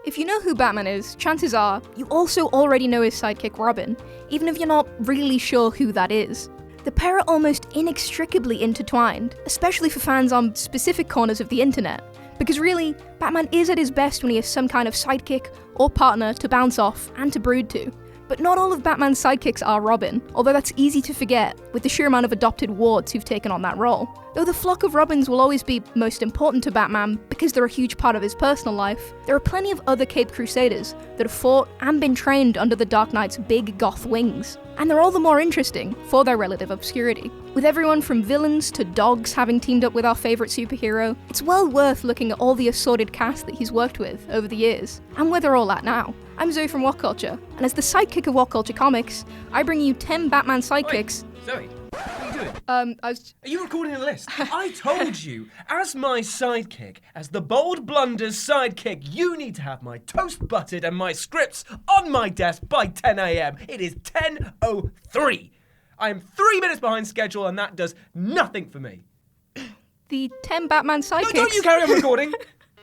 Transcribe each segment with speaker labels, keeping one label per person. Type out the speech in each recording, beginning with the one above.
Speaker 1: If you know who Batman is, chances are you also already know his sidekick Robin, even if you're not really sure who that is. The pair are almost inextricably intertwined, especially for fans on specific corners of the internet, because really, Batman is at his best when he has some kind of sidekick or partner to bounce off and to brood to. But not all of Batman's sidekicks are Robin, although that's easy to forget with the sheer amount of adopted wards who've taken on that role. Though the flock of Robins will always be most important to Batman because they're a huge part of his personal life, there are plenty of other Caped Crusaders that have fought and been trained under the Dark Knight's big goth wings. And they're all the more interesting for their relative obscurity. With everyone from villains to dogs having teamed up with our favourite superhero, it's well worth looking at all the assorted cast that he's worked with over the years, and where they're all at now. I'm Zoe from What Culture, and as the sidekick of What Culture Comics, I bring you 10 Batman sidekicks.
Speaker 2: Wait, Zoe, what are you doing?
Speaker 1: Are
Speaker 2: you recording a list? I told you, as my sidekick, as the Bold Blunder's sidekick, you need to have my toast buttered and my scripts on my desk by 10 a.m. It is 10:03. I am 3 minutes behind schedule and that does nothing for me.
Speaker 1: The 10 Batman sidekicks.
Speaker 2: No, don't you carry on recording.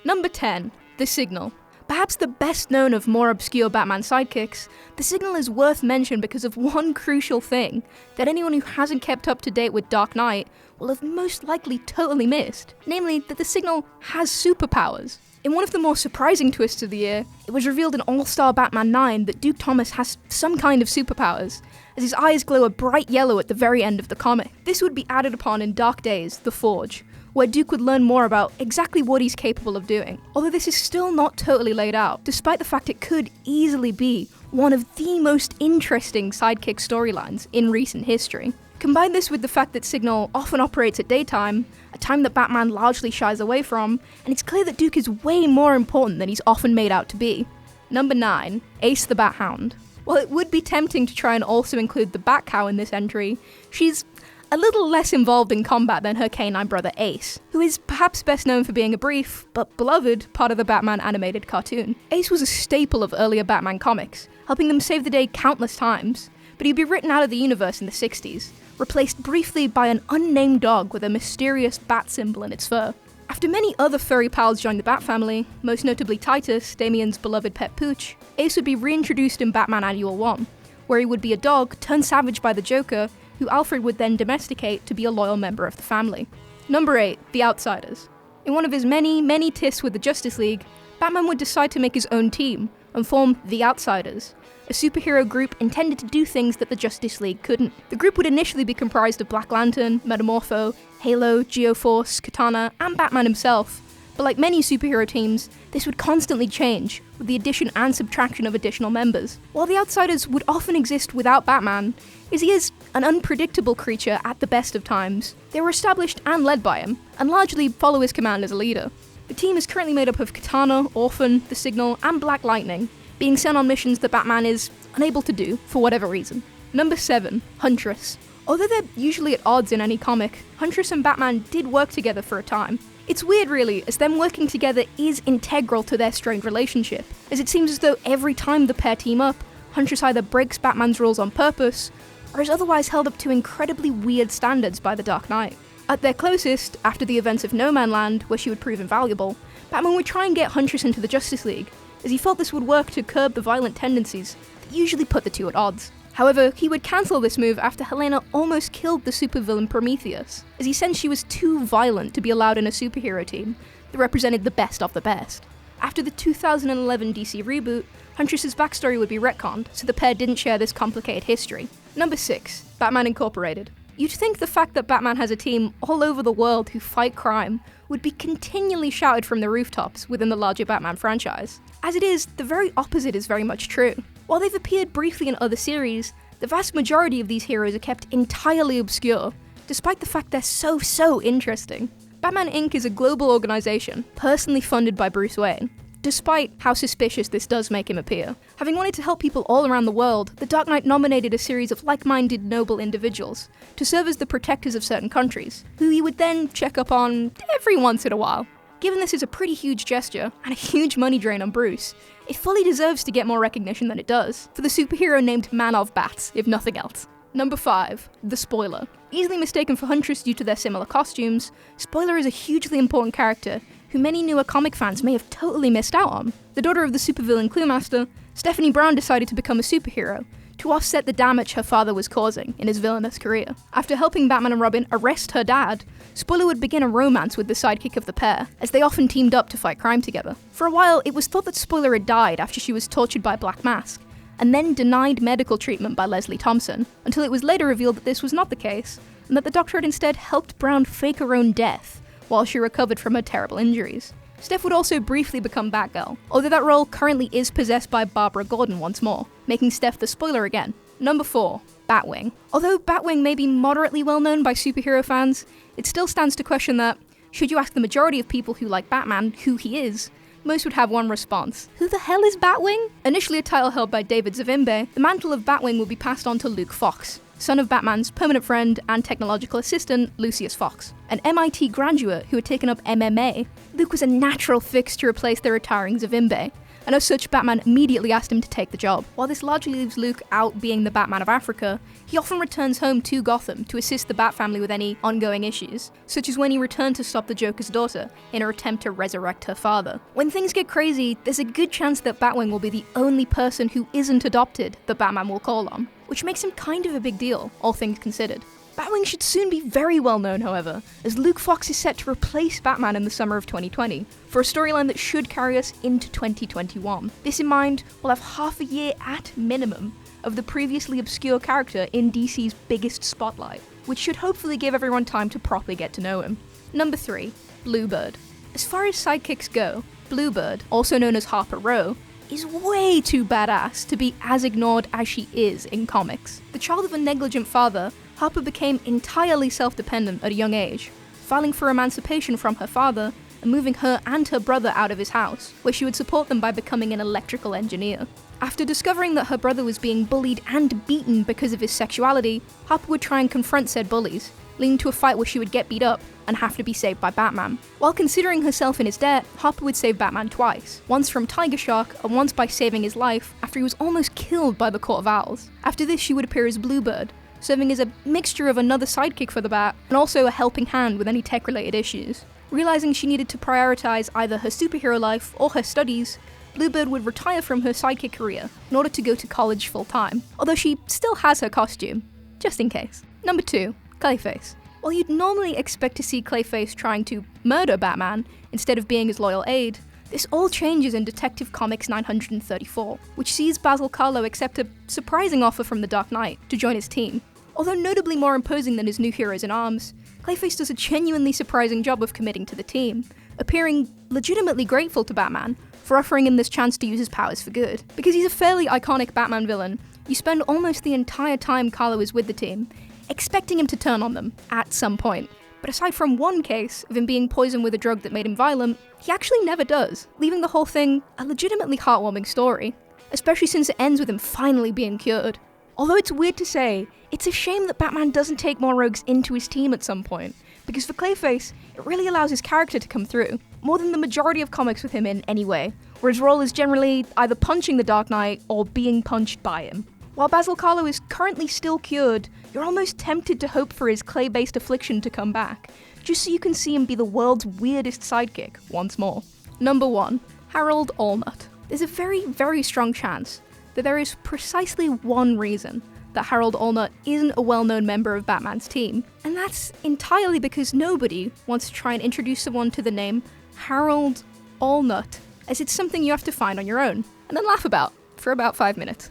Speaker 1: Number 10, The Signal. Perhaps the best known of more obscure Batman sidekicks, the Signal is worth mention because of one crucial thing that anyone who hasn't kept up to date with Dark Knight will have most likely totally missed, namely that the Signal has superpowers. In one of the more surprising twists of the year, it was revealed in All-Star Batman 9 that Duke Thomas has some kind of superpowers, as his eyes glow a bright yellow at the very end of the comic. This would be added upon in Dark Days, The Forge, where Duke would learn more about exactly what he's capable of doing, although this is still not totally laid out, despite the fact it could easily be one of the most interesting sidekick storylines in recent history. Combine this with the fact that Signal often operates at daytime, a time that Batman largely shies away from, and it's clear that Duke is way more important than he's often made out to be. Number 9, Ace the Bat Hound. While it would be tempting to try and also include the Bat Cow in this entry, she's a little less involved in combat than her canine brother Ace, who is perhaps best known for being a brief, but beloved, part of the Batman animated cartoon. Ace was a staple of earlier Batman comics, helping them save the day countless times, but he'd be written out of the universe in the 60s, replaced briefly by an unnamed dog with a mysterious bat symbol in its fur. After many other furry pals joined the Bat family, most notably Titus, Damian's beloved pet pooch, Ace would be reintroduced in Batman Annual 1, where he would be a dog turned savage by the Joker, who Alfred would then domesticate to be a loyal member of the family. Number 8, The Outsiders. In one of his many tiffs with the Justice League, Batman would decide to make his own team and form The Outsiders, a superhero group intended to do things that the Justice League couldn't. The group would initially be comprised of Black Lantern, Metamorpho, Halo, Geoforce, Katana, and Batman himself, but like many superhero teams, this would constantly change, with the addition and subtraction of additional members. While the Outsiders would often exist without Batman, as he is an unpredictable creature at the best of times, they were established and led by him, and largely follow his command as a leader. The team is currently made up of Katana, Orphan, The Signal, and Black Lightning, being sent on missions that Batman is unable to do, for whatever reason. Number 7, Huntress. Although they're usually at odds in any comic, Huntress and Batman did work together for a time. It's weird really, as them working together is integral to their strained relationship, as it seems as though every time the pair team up, Huntress either breaks Batman's rules on purpose, or is otherwise held up to incredibly weird standards by the Dark Knight. At their closest, after the events of No Man Land, where she would prove invaluable, Batman would try and get Huntress into the Justice League, as he felt this would work to curb the violent tendencies that usually put the two at odds. However, he would cancel this move after Helena almost killed the supervillain Prometheus, as he sensed she was too violent to be allowed in a superhero team that represented the best of the best. After the 2011 DC reboot, Huntress's backstory would be retconned, so the pair didn't share this complicated history. Number 6, Batman Incorporated. You'd think the fact that Batman has a team all over the world who fight crime would be continually shouted from the rooftops within the larger Batman franchise. As it is, the very opposite is very much true. While they've appeared briefly in other series, the vast majority of these heroes are kept entirely obscure, despite the fact they're so interesting. Batman Inc. is a global organization, personally funded by Bruce Wayne, despite how suspicious this does make him appear. Having wanted to help people all around the world, the Dark Knight nominated a series of like-minded noble individuals to serve as the protectors of certain countries, who he would then check up on every once in a while. Given this is a pretty huge gesture, and a huge money drain on Bruce, it fully deserves to get more recognition than it does, for the superhero named Man of Bats, if nothing else. Number 5. The Spoiler. Easily mistaken for Huntress due to their similar costumes, Spoiler is a hugely important character who many newer comic fans may have totally missed out on. The daughter of the supervillain Cluemaster, Stephanie Brown decided to become a superhero to offset the damage her father was causing in his villainous career. After helping Batman and Robin arrest her dad, Spoiler would begin a romance with the sidekick of the pair, as they often teamed up to fight crime together. For a while, it was thought that Spoiler had died after she was tortured by Black Mask, and then denied medical treatment by Leslie Thompson, until it was later revealed that this was not the case, and that the doctor had instead helped Brown fake her own death while she recovered from her terrible injuries. Steph would also briefly become Batgirl, although that role currently is possessed by Barbara Gordon once more, making Steph the Spoiler again. Number 4. Batwing. Although Batwing may be moderately well known by superhero fans, it still stands to question that, should you ask the majority of people who like Batman who he is, most would have one response: who the hell is Batwing? Initially a title held by David Zavimbe, the mantle of Batwing will be passed on to Luke Fox, son of Batman's permanent friend and technological assistant, Lucius Fox. An MIT graduate who had taken up MMA, Luke was a natural fix to replace the retiring Zavimbe, and as such, Batman immediately asked him to take the job. While this largely leaves Luke out being the Batman of Africa, he often returns home to Gotham to assist the Bat family with any ongoing issues, such as when he returned to stop the Joker's daughter in her attempt to resurrect her father. When things get crazy, there's a good chance that Batwing will be the only person who isn't adopted that Batman will call on, which makes him kind of a big deal, all things considered. Batwing should soon be very well known, however, as Luke Fox is set to replace Batman in the summer of 2020, for a storyline that should carry us into 2021. This in mind, we'll have half a year at minimum of the previously obscure character in DC's biggest spotlight, which should hopefully give everyone time to properly get to know him. Number 3. Bluebird. As far as sidekicks go, Bluebird, also known as Harper Row, is way too badass to be as ignored as she is in comics. The child of a negligent father, Harper became entirely self-dependent at a young age, filing for emancipation from her father and moving her and her brother out of his house, where she would support them by becoming an electrical engineer. After discovering that her brother was being bullied and beaten because of his sexuality, Harper would try and confront said bullies, leading to a fight where she would get beat up and have to be saved by Batman. While considering herself in his debt, Harper would save Batman twice, once from Tiger Shark and once by saving his life after he was almost killed by the Court of Owls. After this, she would appear as Bluebird, serving as a mixture of another sidekick for the Bat and also a helping hand with any tech-related issues. Realizing she needed to prioritize either her superhero life or her studies, Bluebird would retire from her sidekick career in order to go to college full-time, although she still has her costume, just in case. Number 2. Clayface. While you'd normally expect to see Clayface trying to murder Batman instead of being his loyal aide, this all changes in Detective Comics 934, which sees Basil Karlo accept a surprising offer from the Dark Knight to join his team. Although notably more imposing than his new heroes in arms, Clayface does a genuinely surprising job of committing to the team, appearing legitimately grateful to Batman for offering him this chance to use his powers for good. Because he's a fairly iconic Batman villain, you spend almost the entire time Karlo is with the team expecting him to turn on them at some point. But aside from one case of him being poisoned with a drug that made him violent, he actually never does, leaving the whole thing a legitimately heartwarming story, especially since it ends with him finally being cured. Although it's weird to say, it's a shame that Batman doesn't take more rogues into his team at some point, because for Clayface, it really allows his character to come through, more than the majority of comics with him in anyway, where his role is generally either punching the Dark Knight or being punched by him. While Basil Karlo is currently still cured, you're almost tempted to hope for his clay-based affliction to come back, just so you can see him be the world's weirdest sidekick once more. Number 1. Harold Allnut. There's a very, very strong chance that there is precisely one reason that Harold Allnut isn't a well-known member of Batman's team, and that's entirely because nobody wants to try and introduce someone to the name Harold Allnut, as it's something you have to find on your own, and then laugh about for about 5 minutes.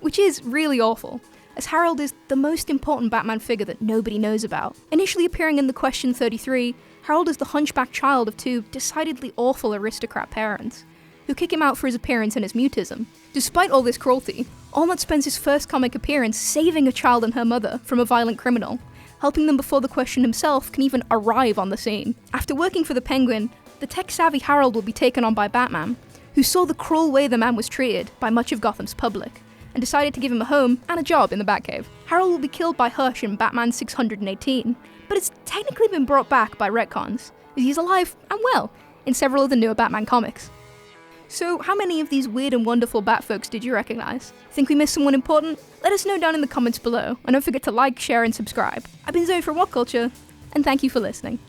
Speaker 1: Which is really awful, as Harold is the most important Batman figure that nobody knows about. Initially appearing in the Question 33, Harold is the hunchback child of two decidedly awful aristocrat parents, who kick him out for his appearance and his mutism. Despite all this cruelty, Allnut spends his first comic appearance saving a child and her mother from a violent criminal, helping them before the Question himself can even arrive on the scene. After working for the Penguin, the tech-savvy Harold will be taken on by Batman, who saw the cruel way the man was treated by much of Gotham's public, and decided to give him a home and a job in the Batcave. Harold will be killed by Hush in Batman 618, but it's technically been brought back by retcons, as he's alive and well in several of the newer Batman comics. So how many of these weird and wonderful bat folks did you recognise? Think we missed someone important? Let us know down in the comments below, and don't forget to like, share and subscribe. I've been Zoe from What Culture, and thank you for listening.